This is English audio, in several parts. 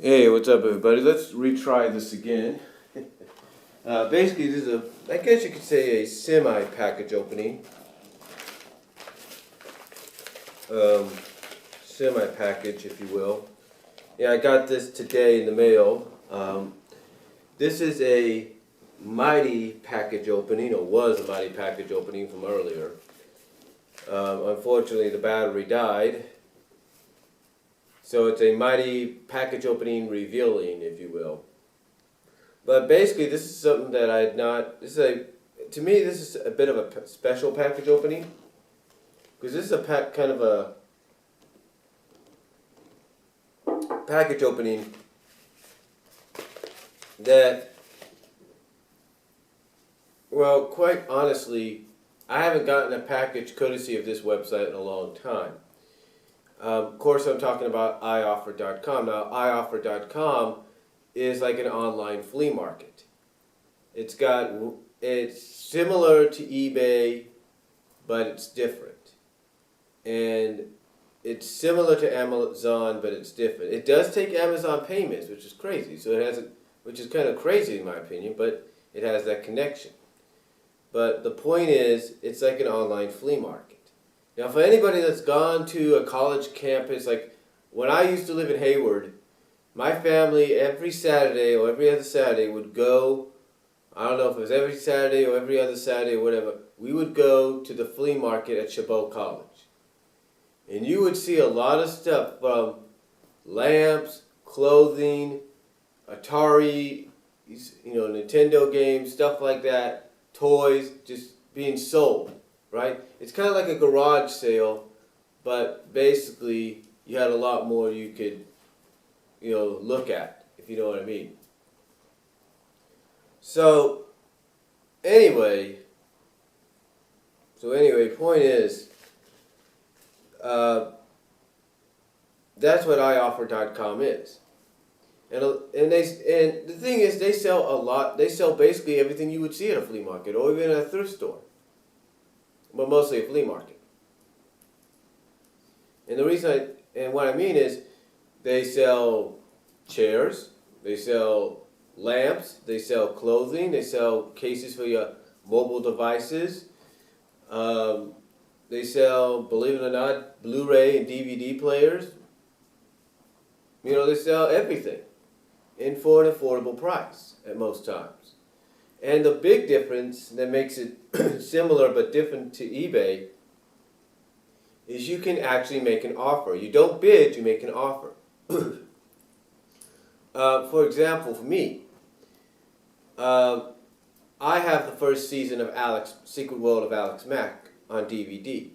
Hey, what's up, everybody? Let's retry this again. Basically, this is I guess you could say a semi-package opening. Semi-package, if you will. Yeah, I got this today in the mail. This is a mighty package opening, or was a mighty package opening from earlier. Unfortunately, the battery died. So it's a mighty package opening revealing, if you will. But basically, this is something that I had not. To me, this is a bit of a special package opening, because this is a kind of a package opening that, well, quite honestly, I haven't gotten a package courtesy of this website in a long time. Of course, I'm talking about ioffer.com. Now, ioffer.com is like an online flea market. It's similar to eBay, but it's different. And it's similar to Amazon, but it's different. It does take Amazon payments, which is crazy. Which is kind of crazy in my opinion, but it has that connection. But the point is, it's like an online flea market. Now, for anybody that's gone to a college campus, like when I used to live in Hayward, my family every Saturday or every other Saturday would go, I don't know if it was every Saturday or every other Saturday or whatever, we would go to the flea market at Chabot College. And you would see a lot of stuff from lamps, clothing, Atari, Nintendo games, stuff like that, toys, just being sold. Right? It's kind of like a garage sale, but basically you had a lot more you could, look at, if you know what I mean. So, anyway, point is, that's what ioffer.com is. And the thing is, they sell a lot. They sell basically everything you would see at a flea market or even at a thrift store. But mostly a flea market. And what I mean is, they sell chairs, they sell lamps, they sell clothing, they sell cases for your mobile devices, they sell, believe it or not, Blu-ray and DVD players. They sell everything, and for an affordable price at most times. And the big difference that makes it similar but different to eBay is you can actually make an offer. You don't bid, you make an offer. For example, for me, I have the first season of Secret World of Alex Mack on DVD.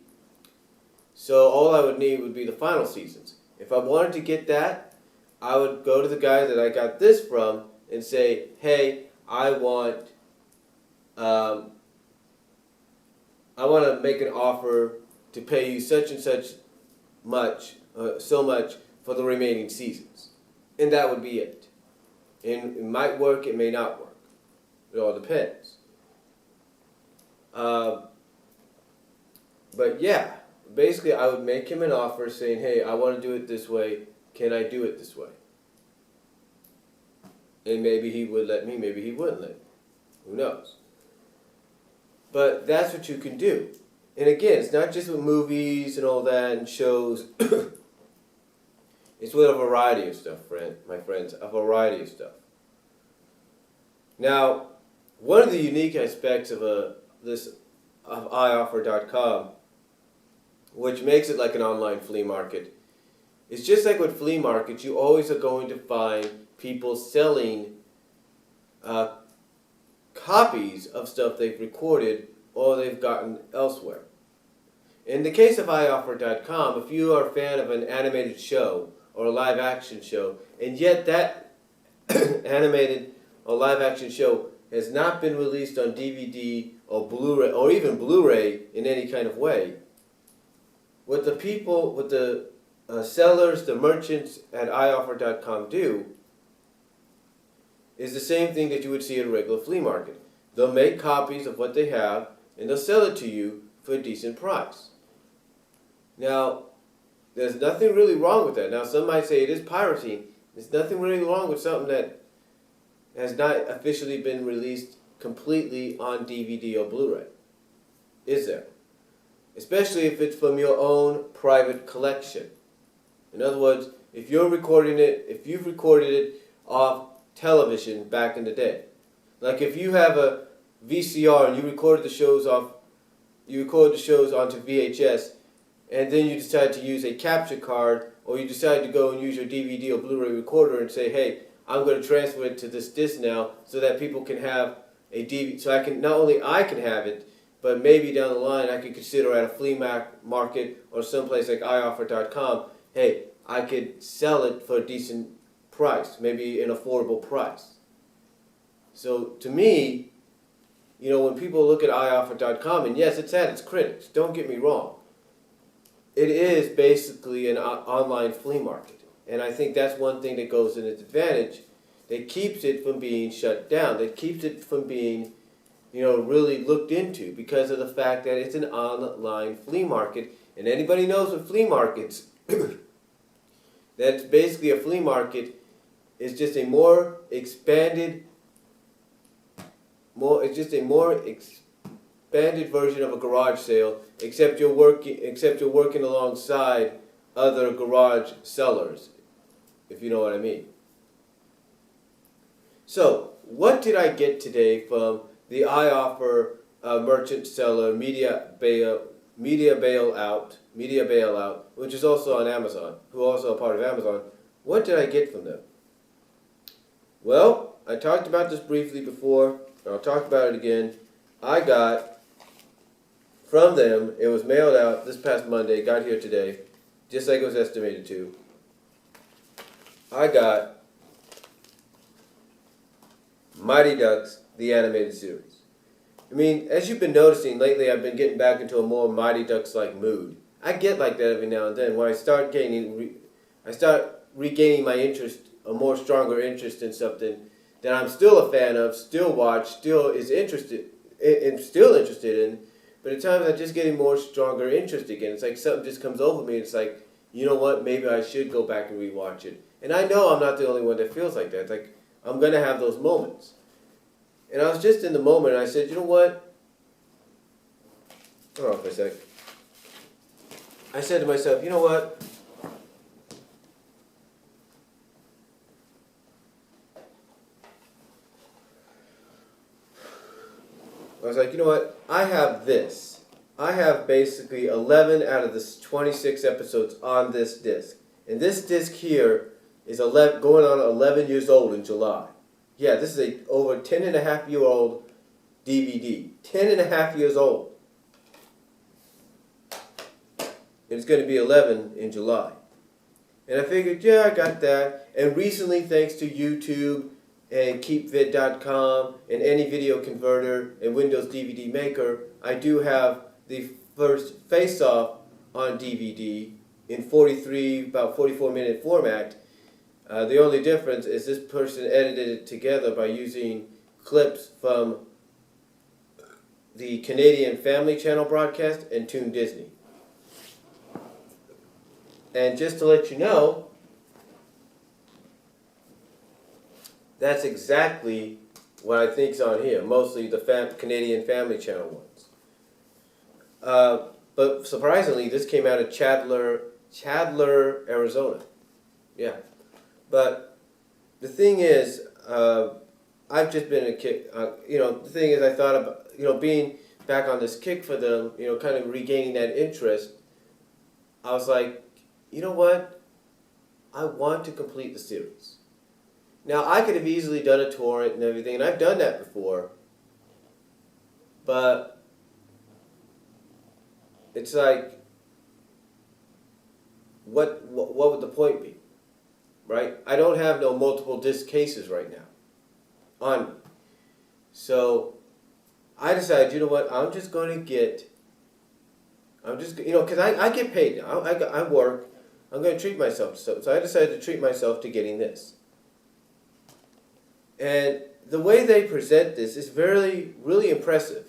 So all I would need would be the final seasons. If I wanted to get that, I would go to the guy that I got this from and say, hey, I want to make an offer to pay you such and such so much for the remaining seasons. And that would be it. And it might work, it may not work. It all depends. But yeah, basically I would make him an offer saying, hey, I want to do it this way. Can I do it this way? And maybe he would let me, maybe he wouldn't let me. Who knows? But that's what you can do. And again, it's not just with movies and all that and shows. It's with a variety of stuff, my friends. A variety of stuff. Now, one of the unique aspects of ioffer.com, which makes it like an online flea market, is just like with flea markets, you always are going to find people selling copies of stuff they've recorded or they've gotten elsewhere. In the case of ioffer.com, if you are a fan of an animated show or a live action show, and yet that animated or live action show has not been released on DVD or Blu-ray or even Blu-ray in any kind of way, what the sellers, the merchants at ioffer.com do is the same thing that you would see at a regular flea market. They'll make copies of what they have, and they'll sell it to you for a decent price. Now, there's nothing really wrong with that. Now, some might say it is pirating. There's nothing really wrong with something that has not officially been released completely on DVD or Blu-ray, is there? Especially if it's from your own private collection. In other words, if you've recorded it off television back in the day. Like if you have a VCR and you record the shows onto VHS, and then you decide to use a capture card, or you decide to go and use your DVD or Blu-ray recorder and say, hey, I'm going to transfer it to this disc now so that people can have a DVD, so not only I can have it, but maybe down the line I could consider at a flea market or someplace like ioffer.com, hey, I could sell it for a decent price, maybe an affordable price. So to me, when people look at ioffer.com, and yes, it's had its critics, don't get me wrong, it is basically an online flea market. And I think that's one thing that goes in its advantage, that keeps it from being shut down, that keeps it from being really looked into, because of the fact that it's an online flea market. And anybody knows what flea markets, that's basically a flea market is just a more expanded version of a garage sale, except you're working alongside other garage sellers, if you know what I mean. So, what did I get today from the iOffer merchant seller media bailout, which is also on Amazon, who are also a part of Amazon? What did I get from them? Well, I talked about this briefly before, and I'll talk about it again. I got from them, it was mailed out this past Monday, got here today, just like it was estimated to. I got Mighty Ducks, the animated series. I mean, as you've been noticing lately, I've been getting back into a more Mighty Ducks-like mood. I get like that every now and then, when I start regaining my interest, a more stronger interest in something that I'm still a fan of, still watch, still interested in, but at times I'm just getting more stronger interest again. It's like something just comes over me, and it's like, you know what, maybe I should go back and rewatch it. And I know I'm not the only one that feels like that. It's like, I'm going to have those moments. And I was just in the moment, and I said, you know what? Hold on for a sec. I said to myself, you know what? I was like, you know what? I have this. I have basically 11 out of the 26 episodes on this disc. And this disc here is going on 11 years old in July. Yeah, this is a over 10-and-a-half-year-old DVD. 10 and a half years old. It's going to be 11 in July. And I figured, yeah, I got that. And recently, thanks to YouTube and keepvid.com and any video converter and Windows DVD Maker, I do have the first face-off on DVD in about 44-minute format. The only difference is this person edited it together by using clips from the Canadian Family Channel broadcast and Toon Disney. And just to let you know, that's exactly what I think's on here, mostly the Canadian Family Channel ones. But surprisingly, this came out of Chandler, Arizona. Yeah. But the thing is, I've just been a kick. The thing is, I thought about, being back on this kick for them, kind of regaining that interest. I was like, you know what? I want to complete the series. Now, I could have easily done a torrent and everything, and I've done that before. But it's like, what would the point be? Right? I don't have no multiple disc cases right now on me. So I decided, you know what, because I get paid now. I work. I'm going to treat myself. So I decided to treat myself to getting this. And the way they present this is really impressive.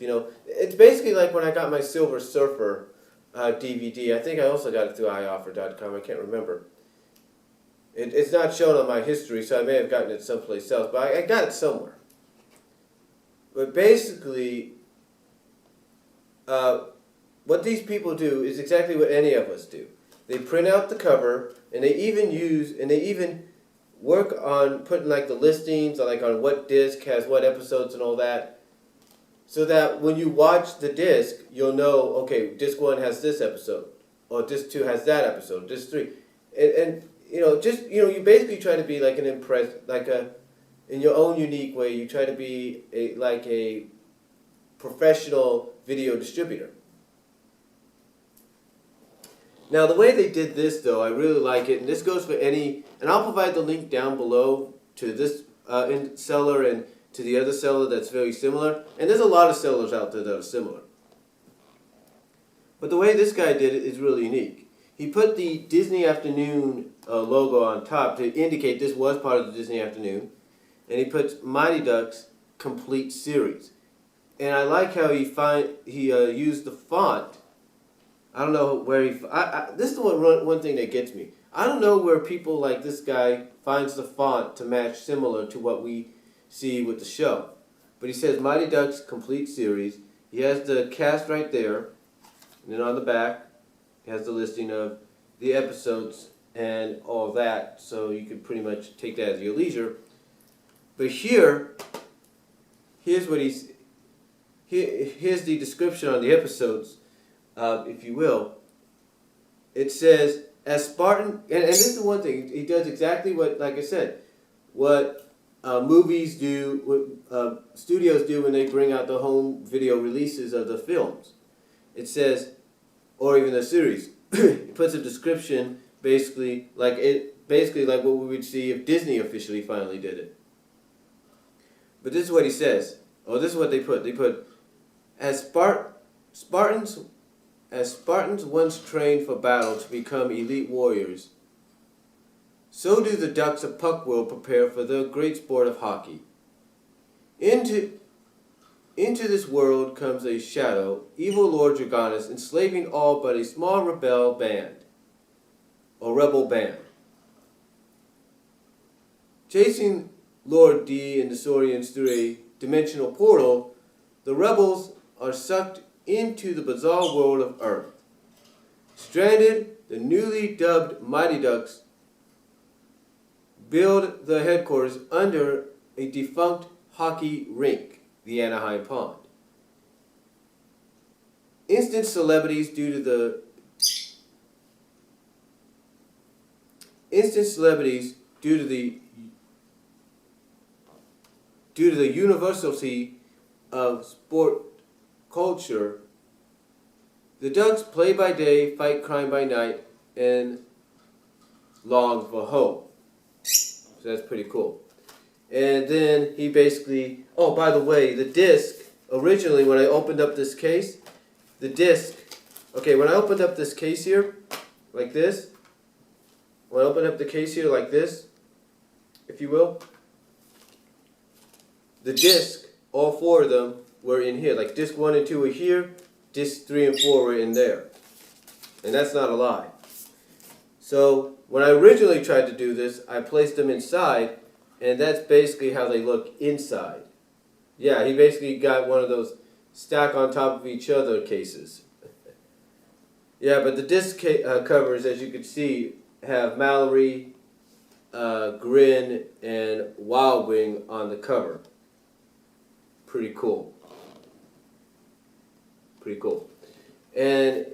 It's basically like when I got my Silver Surfer DVD. I think I also got it through ioffer.com. I can't remember. It's not shown on my history, so I may have gotten it someplace else, but I got it somewhere. But basically, what these people do is exactly what any of us do. They print out the cover, and they even work on putting like the listings, like on what disc has what episodes and all that, so that when you watch the disc, you'll know, okay, disc 1 has this episode, or disc 2 has that episode, disc 3, and you basically try to be like in your own unique way, you try to be like a professional video distributor. Now, the way they did this, though, I really like it, and this goes for any, and I'll provide the link down below to this seller and to the other seller that's very similar, and there's a lot of sellers out there that are similar. But the way this guy did it is really unique. He put the Disney Afternoon logo on top to indicate this was part of the Disney Afternoon, and he puts Mighty Ducks Complete Series. And I like how he used the font. I don't know where this is the one thing that gets me. I don't know where people like this guy finds the font to match similar to what we see with the show. But he says Mighty Ducks Complete Series. He has the cast right there. And then on the back, he has the listing of the episodes and all that. So you can pretty much take that at your leisure. But here's what here's the description on the episodes. If you will, it says, as Spartan, and this is the one thing, he does exactly what, like I said, what movies do, what studios do when they bring out the home video releases of the films. It says, or even the series, it puts a description basically like what we would see if Disney officially finally did it. But this is what he says, or this is what they put. They put, as Spartans once trained for battle to become elite warriors, so do the Ducks of Puck World prepare for the great sport of hockey. Into this world comes a shadow, evil Lord Dragonus, enslaving all but a small rebel band. Chasing Lord D and the Saurians through a dimensional portal, the rebels are sucked into the bizarre world of Earth. Stranded, the newly dubbed Mighty Ducks build the headquarters under a defunct hockey rink, the Anaheim Pond. Instant celebrities due to the universality of sport culture, the Ducks play by day, fight crime by night, and long for home. So that's pretty cool. And then he basically, oh, by the way, the disc, originally when I opened up this case, the disc, okay, when I opened up this case here, like this, when I opened up the case here like this, if you will, the disc, all 4 of them were in here. Like disc 1 and 2 were here, disc 3 and 4 were in there. And that's not a lie. So when I originally tried to do this, I placed them inside, and that's basically how they look inside. Yeah, he basically got one of those stack on top of each other cases. Yeah, but the disc covers, as you can see, have Mallory, Grin, and Wild Wing on the cover. Pretty cool. Pretty cool. And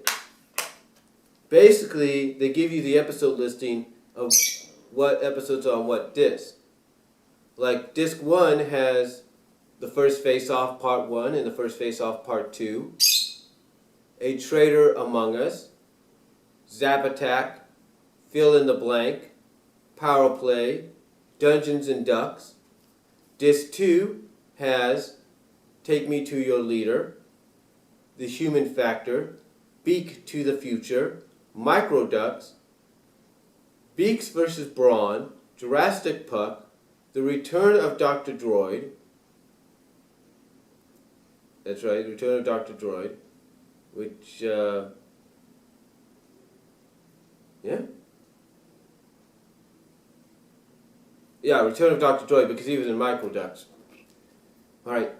basically, they give you the episode listing of what episodes are on what disc. Like, disc 1 has the first face-off part 1 and the first face-off part 2. A Traitor Among Us. Zap Attack. Fill in the Blank. Power Play. Dungeons and Ducks. Disc 2 has Take Me to Your Leader. The Human Factor. Beak to the Future. Micro Ducks. Beaks vs. Brawn. Jurassic Puck. The Return of Dr. Droid. That's right, Return of Dr. Droid. Which, yeah. Yeah, Return of Dr. Joy, because he was in Microdux. Alright.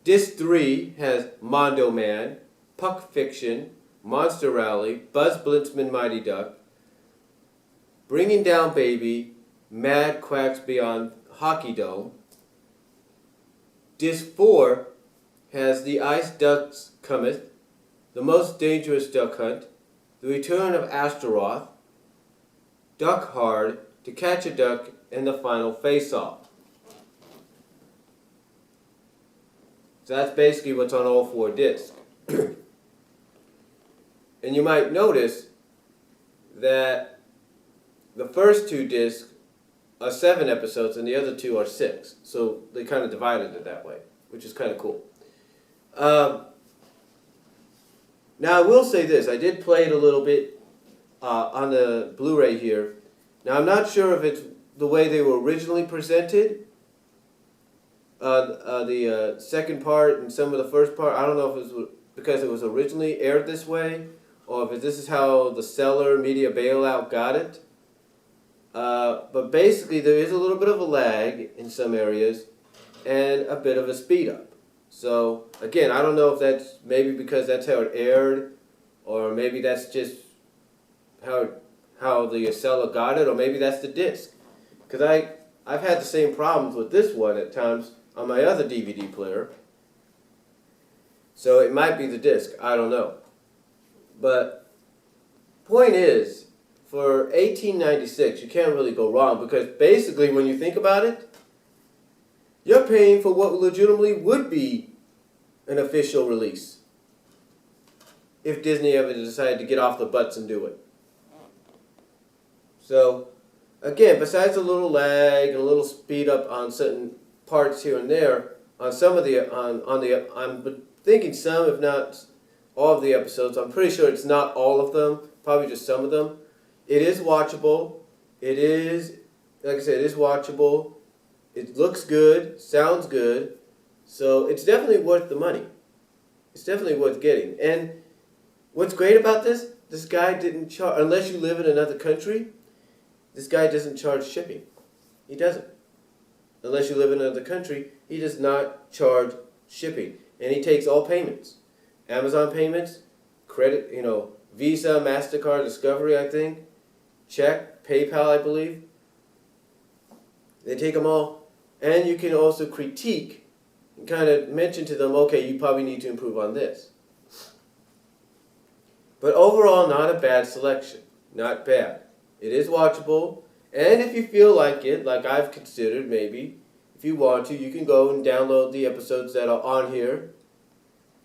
Disc 3 has Mondo Man, Puck Fiction, Monster Rally, Buzz Blitzman Mighty Duck, Bringing Down Baby, Mad Quacks Beyond Hockey Dome. Disc 4 has The Ice Ducks Cometh, The Most Dangerous Duck Hunt, The Return of Astaroth, Duck Hard, To Catch a Duck, and The Final Face-Off. So that's basically what's on all 4 discs. And you might notice that the first 2 discs are 7 episodes and the other 2 are 6. So they kind of divided it that way, which is kind of cool. Now I will say this, I did play it a little bit on the Blu-ray here. Now I'm not sure if it's the way they were originally presented, the second part and some of the first part. I don't know if it was because it was originally aired this way, or if this is how the seller media bailout got it. But basically there is a little bit of a lag in some areas and a bit of a speed up. So again, I don't know if that's maybe because that's how it aired, or maybe that's just how the seller got it, or maybe that's the disc. Because I've had the same problems with this one at times on my other DVD player. So it might be the disc, I don't know. But point is, for 1896, you can't really go wrong, because basically when you think about it, you're paying for what legitimately would be an official release if Disney ever decided to get off the butts and do it. So, again, besides a little lag and a little speed up on certain parts here and there, on some of the, I'm thinking some, if not all of the episodes, I'm pretty sure it's not all of them, probably just some of them. It is watchable. It is, like I said, it is watchable. It looks good, sounds good, so it's definitely worth the money. It's definitely worth getting. And what's great about this guy didn't charge, unless you live in another country, this guy doesn't charge shipping. He doesn't. Unless you live in another country, he does not charge shipping. And he takes all payments. Amazon payments, credit, Visa, MasterCard, Discovery, I think, check, PayPal, I believe. They take them all. And you can also critique and kind of mention to them, okay, you probably need to improve on this. But overall, not a bad selection. Not bad. It is watchable. And if you feel like it, like I've considered maybe, if you want to, you can go and download the episodes that are on here.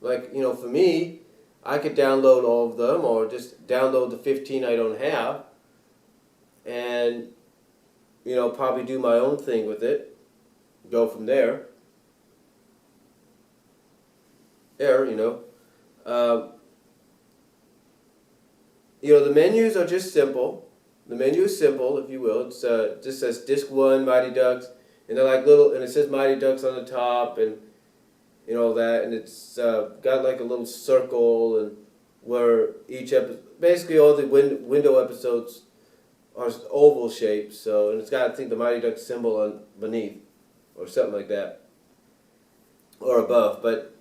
Like, for me, I could download all of them, or just download the 15 I don't have. And, probably do my own thing with it. Go from there. The menus are just simple. The menu is simple, if you will. It's just says Disc 1, Mighty Ducks, and they're like little, and it says Mighty Ducks on the top, and all that, and it's got like a little circle, and where each episode, basically all the window episodes are oval shaped. So, and it's got, I think, the Mighty Ducks symbol on beneath, or something like that, or above. But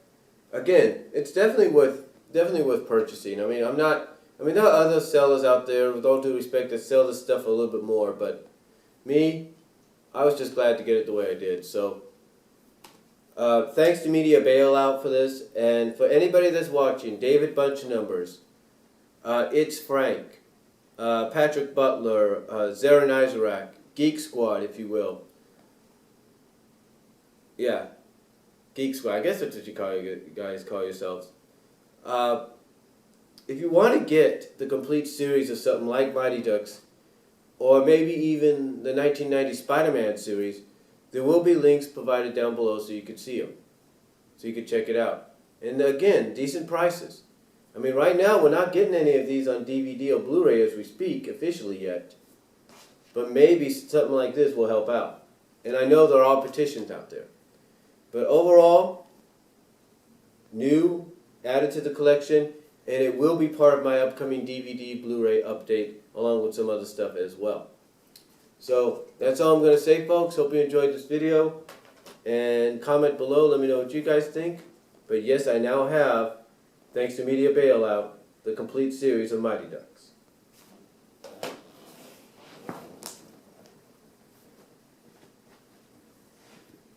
again, it's definitely worth purchasing. There are other sellers out there, with all due respect, that sell this stuff a little bit more, but me, I was just glad to get it the way I did. So, thanks to Media Bailout for this, and for anybody that's watching, David Bunch Numbers, It's Frank, Patrick Butler, Zarin Izarak, Geek Squad, if you will. Yeah, Geek Squad, I guess that's what you guys call yourselves. If you want to get the complete series of something like Mighty Ducks, or maybe even the 1990 Spider-Man series, there will be links provided down below so you can see them, so you can check it out. And again, decent prices. Right now we're not getting any of these on DVD or Blu-ray as we speak, officially yet. But maybe something like this will help out. And I know there are petitions out there. But overall, new, added to the collection, and it will be part of my upcoming DVD Blu-ray update, along with some other stuff as well. So that's all I'm going to say, folks. Hope you enjoyed this video. And comment below. Let me know what you guys think. But yes, I now have, thanks to Media Bailout, the complete series of Mighty Ducks.